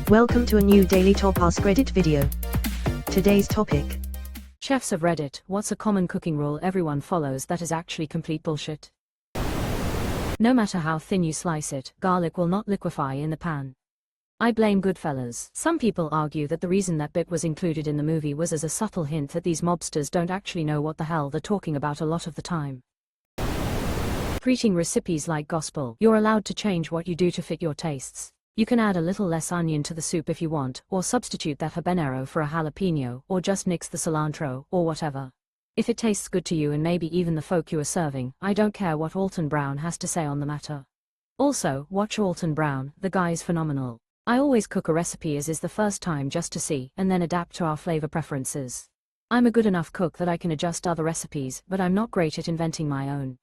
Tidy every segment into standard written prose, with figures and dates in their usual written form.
Welcome to a new daily top AskReddit video. Today's topic. Chefs of Reddit, what's a common cooking rule everyone follows that is actually complete bullshit? No matter how thin you slice it, garlic will not liquefy in the pan. I blame Goodfellas. Some people argue that the reason that bit was included in the movie was as a subtle hint that these mobsters don't actually know what the hell they're talking about a lot of the time. Treating recipes like gospel, you're allowed to change what you do to fit your tastes. You can add a little less onion to the soup if you want, or substitute that habanero for a jalapeno, or just nix the cilantro, or whatever. If it tastes good to you and maybe even the folk you are serving, I don't care what Alton Brown has to say on the matter. Also, watch Alton Brown, the guy's phenomenal. I always cook a recipe as is the first time just to see, and then adapt to our flavor preferences. I'm a good enough cook that I can adjust other recipes, but I'm not great at inventing my own.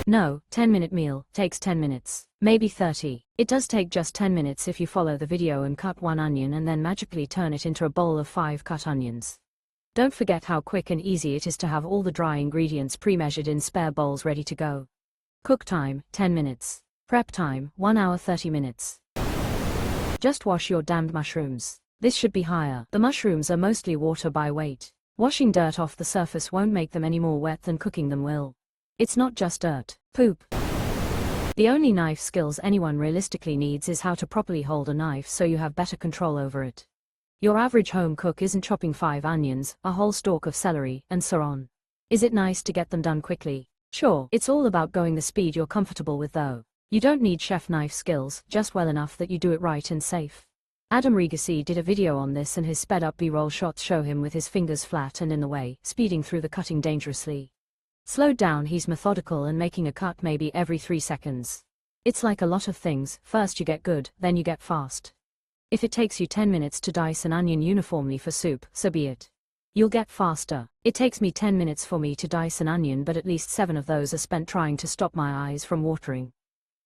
No, 10-minute meal takes 10 minutes, maybe 30. It does take just 10 minutes if you follow the video and cut one onion and then magically turn it into a bowl of 5 cut onions. Don't forget how quick and easy it is to have all the dry ingredients pre-measured in spare bowls ready to go. Cook time, 10 minutes. Prep time, 1 hour 30 minutes. Just wash your damned mushrooms. This should be higher. The mushrooms are mostly water by weight. Washing dirt off the surface won't make them any more wet than cooking them will. It's not just dirt, poop. The only knife skills anyone realistically needs is how to properly hold a knife so you have better control over it. Your average home cook isn't chopping 5 onions, a whole stalk of celery, and so on. Is it nice to get them done quickly? Sure, it's all about going the speed you're comfortable with though. You don't need chef knife skills, just well enough that you do it right and safe. Adam Regassi did a video on this and his sped up B-roll shots show him with his fingers flat and in the way, speeding through the cutting dangerously. Slowed down, he's methodical and making a cut maybe every 3 seconds. It's like a lot of things, first you get good, then you get fast. If it takes you 10 minutes to dice an onion uniformly for soup, so be it. You'll get faster. It takes me 10 minutes for me to dice an onion, but at least 7 of those are spent trying to stop my eyes from watering.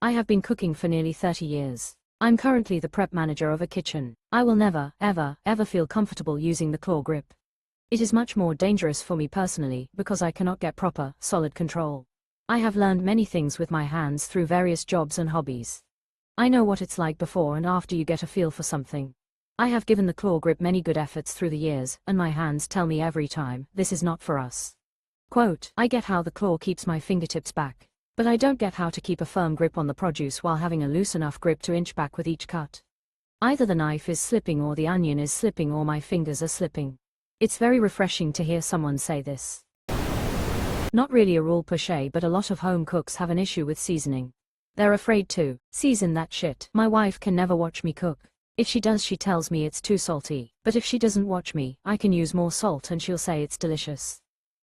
I have been cooking for nearly 30 years. I'm currently the prep manager of a kitchen. I will never, ever feel comfortable using the claw grip. It is much more dangerous for me personally because I cannot get proper, solid control. I have learned many things with my hands through various jobs and hobbies. I know what it's like before and after you get a feel for something. I have given the claw grip many good efforts through the years, and my hands tell me every time, this is not for us. Quote, I get how the claw keeps my fingertips back, but I don't get how to keep a firm grip on the produce while having a loose enough grip to inch back with each cut. Either the knife is slipping or the onion is slipping or my fingers are slipping. It's very refreshing to hear someone say this. Not really a rule per se, but a lot of home cooks have an issue with seasoning. They're afraid to season that shit. My wife can never watch me cook. If she does, she tells me it's too salty. But if she doesn't watch me, I can use more salt and she'll say it's delicious.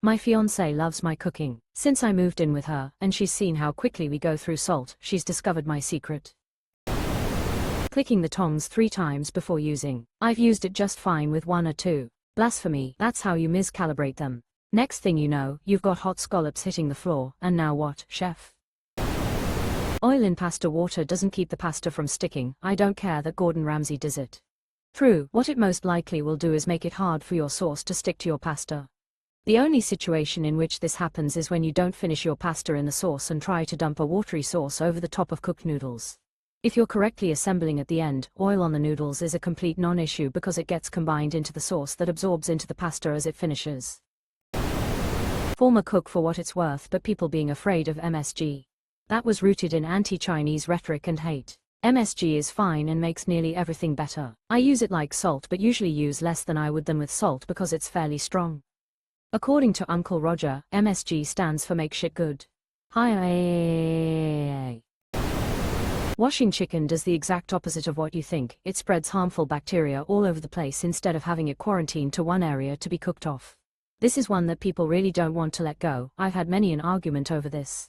My fiancé loves my cooking. Since I moved in with her, and she's seen how quickly we go through salt, she's discovered my secret. Clicking the tongs 3 times before using. I've used it just fine with 1 or 2. Blasphemy, that's how you miscalibrate them. Next thing you know, you've got hot scallops hitting the floor, and now what, chef? Oil in pasta water doesn't keep the pasta from sticking. I don't care that Gordon Ramsay does it. True, what it most likely will do is make it hard for your sauce to stick to your pasta. The only situation in which this happens is when you don't finish your pasta in the sauce and try to dump a watery sauce over the top of cooked noodles. If you're correctly assembling at the end, oil on the noodles is a complete non-issue because it gets combined into the sauce that absorbs into the pasta as it finishes. Former cook for what it's worth, but people being afraid of MSG. That was rooted in anti-Chinese rhetoric and hate. MSG is fine and makes nearly everything better. I use it like salt but usually use less than I would than with salt because it's fairly strong. According to Uncle Roger, MSG stands for make shit good. Hi. Washing chicken does the exact opposite of what you think. It spreads harmful bacteria all over the place instead of having it quarantined to one area to be cooked off. This is one that people really don't want to let go. I've had many an argument over this.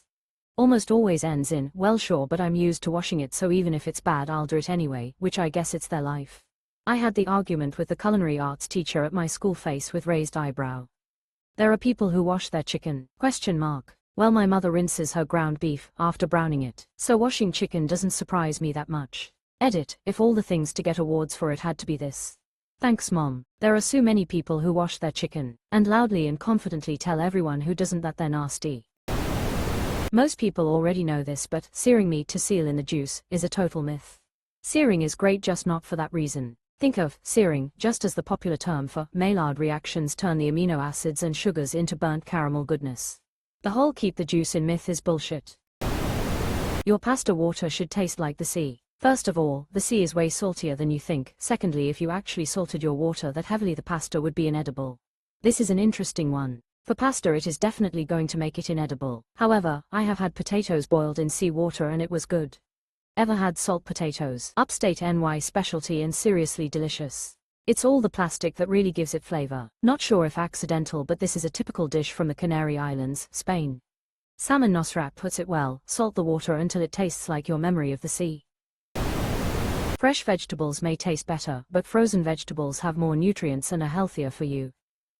Almost always ends in, well sure, but I'm used to washing it, so even if it's bad I'll do it anyway, which I guess it's their life. I had the argument with the culinary arts teacher at my school, face with raised eyebrow. There are people who wash their chicken, ? Well, my mother rinses her ground beef after browning it, so washing chicken doesn't surprise me that much. Edit, if all the things to get awards for it had to be this. Thanks mom. There are so many people who wash their chicken, and loudly and confidently tell everyone who doesn't that they're nasty. Most people already know this, but searing meat to seal in the juice is a total myth. Searing is great, just not for that reason. Think of searing just as the popular term for Maillard reactions turn the amino acids and sugars into burnt caramel goodness. The whole keep the juice in myth is bullshit. Your pasta water should taste like the sea. First of all, the sea is way saltier than you think. Secondly, if you actually salted your water that heavily, the pasta would be inedible. This is an interesting one. For pasta, it is definitely going to make it inedible. However, I have had potatoes boiled in sea water and it was good. Ever had salt potatoes? Upstate NY specialty and seriously delicious. It's all the plastic that really gives it flavor. Not sure if accidental, but this is a typical dish from the Canary Islands, Spain. Salmon Nosrat puts it well: salt the water until it tastes like your memory of the sea. Fresh vegetables may taste better, but frozen vegetables have more nutrients and are healthier for you.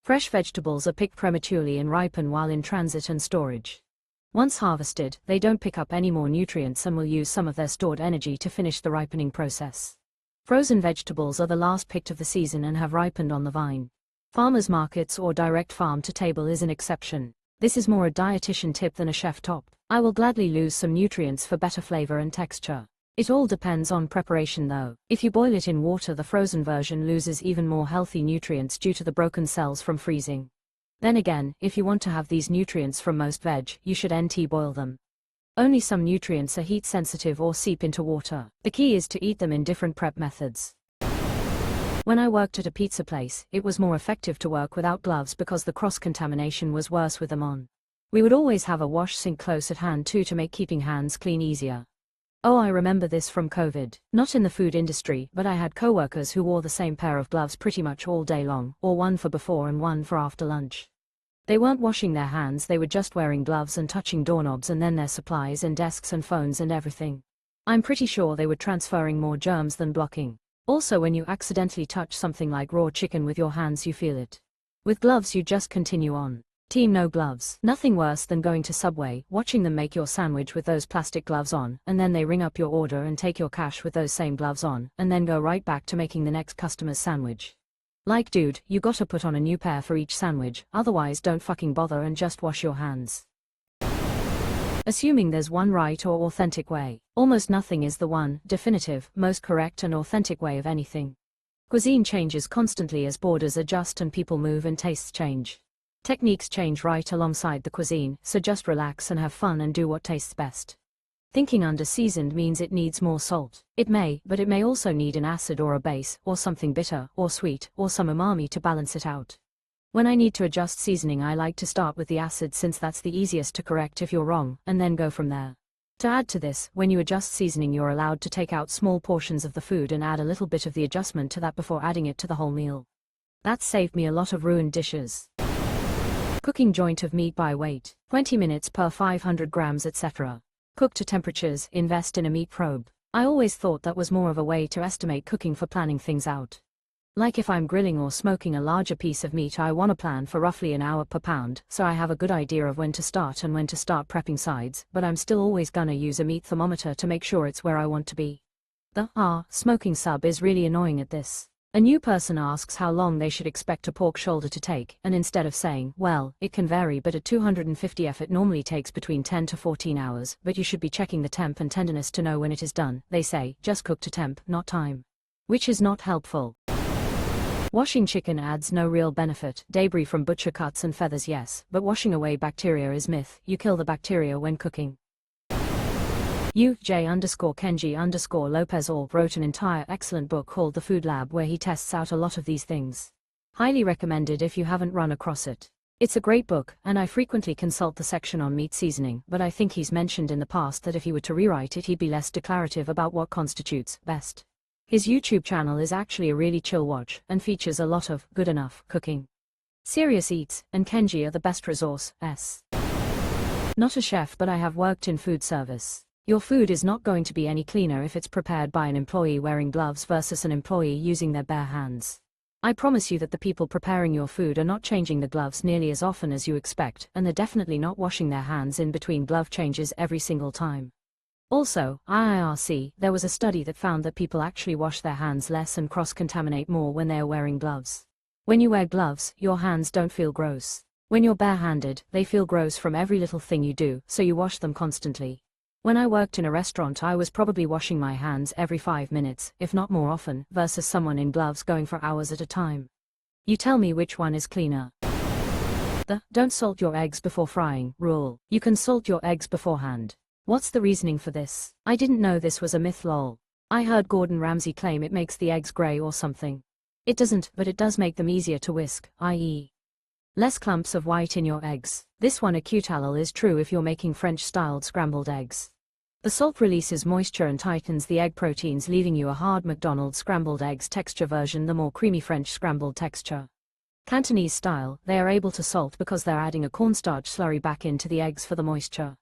Fresh vegetables are picked prematurely and ripen while in transit and storage. Once harvested, they don't pick up any more nutrients and will use some of their stored energy to finish the ripening process. Frozen vegetables are the last picked of the season and have ripened on the vine. Farmers markets or direct farm to table is an exception. This is more a dietitian tip than a chef top. I will gladly lose some nutrients for better flavor and texture. It all depends on preparation though. If you boil it in water, the frozen version loses even more healthy nutrients due to the broken cells from freezing. Then again, if you want to have these nutrients from most veg, you should NT boil them. Only some nutrients are heat sensitive or seep into water. The key is to eat them in different prep methods. When I worked at a pizza place, it was more effective to work without gloves because the cross-contamination was worse with them on. We would always have a wash sink close at hand too to make keeping hands clean easier. Oh, I remember this from COVID. Not in the food industry, but I had coworkers who wore the same pair of gloves pretty much all day long, or one for before and one for after lunch. They weren't washing their hands, they were just wearing gloves and touching doorknobs and then their supplies and desks and phones and everything. I'm pretty sure they were transferring more germs than blocking. Also, when you accidentally touch something like raw chicken with your hands, you feel it. With gloves you just continue on. Team no gloves. Nothing worse than going to Subway, watching them make your sandwich with those plastic gloves on, and then they ring up your order and take your cash with those same gloves on, and then go right back to making the next customer's sandwich. Like, dude, you gotta put on a new pair for each sandwich, otherwise don't fucking bother and just wash your hands. Assuming there's one right or authentic way. Almost nothing is the one, definitive, most correct and authentic way of anything. Cuisine changes constantly as borders adjust and people move and tastes change. Techniques change right alongside the cuisine, so just relax and have fun and do what tastes best. Thinking under-seasoned means it needs more salt. It may, but it may also need an acid or a base, or something bitter, or sweet, or some umami to balance it out. When I need to adjust seasoning, I like to start with the acid since that's the easiest to correct if you're wrong, and then go from there. To add to this, when you adjust seasoning, you're allowed to take out small portions of the food and add a little bit of the adjustment to that before adding it to the whole meal. That's saved me a lot of ruined dishes. Cooking joint of meat by weight, 20 minutes per 500 grams etc. Cook to temperatures, invest in a meat probe. I always thought that was more of a way to estimate cooking for planning things out. Like if I'm grilling or smoking a larger piece of meat, I want to plan for roughly an hour per pound, so I have a good idea of when to start and when to start prepping sides, but I'm still always gonna use a meat thermometer to make sure it's where I want to be. The smoking sub is really annoying at this. A new person asks how long they should expect a pork shoulder to take, and instead of saying, well, it can vary, but at 250F it normally takes between 10 to 14 hours, but you should be checking the temp and tenderness to know when it is done, they say, just cook to temp, not time. Which is not helpful. Washing chicken adds no real benefit. Debris from butcher cuts and feathers, yes, but washing away bacteria is myth. You kill the bacteria when cooking. J_Kenji_Lopez wrote an entire excellent book called The Food Lab where he tests out a lot of these things. Highly recommended if you haven't run across it. It's a great book, and I frequently consult the section on meat seasoning, but I think he's mentioned in the past that if he were to rewrite it, he'd be less declarative about what constitutes best. His YouTube channel is actually a really chill watch, and features a lot of good enough cooking. Serious Eats and Kenji are the best resource. Not a chef, but I have worked in food service. Your food is not going to be any cleaner if it's prepared by an employee wearing gloves versus an employee using their bare hands. I promise you that the people preparing your food are not changing the gloves nearly as often as you expect, and they're definitely not washing their hands in between glove changes every single time. Also, IIRC, there was a study that found that people actually wash their hands less and cross-contaminate more when they are wearing gloves. When you wear gloves, your hands don't feel gross. When you're barehanded, they feel gross from every little thing you do, so you wash them constantly. When I worked in a restaurant, I was probably washing my hands every 5 minutes, if not more often, versus someone in gloves going for hours at a time. You tell me which one is cleaner. The "don't salt your eggs before frying" rule. You can salt your eggs beforehand. What's the reasoning for this? I didn't know this was a myth, lol. I heard Gordon Ramsay claim it makes the eggs grey or something. It doesn't, but it does make them easier to whisk, i.e. less clumps of white in your eggs. This one acutallel is true if you're making French-styled scrambled eggs. The salt releases moisture and tightens the egg proteins, leaving you a hard McDonald's scrambled eggs texture version, the more creamy French scrambled texture. Cantonese style, they are able to salt because they're adding a cornstarch slurry back into the eggs for the moisture.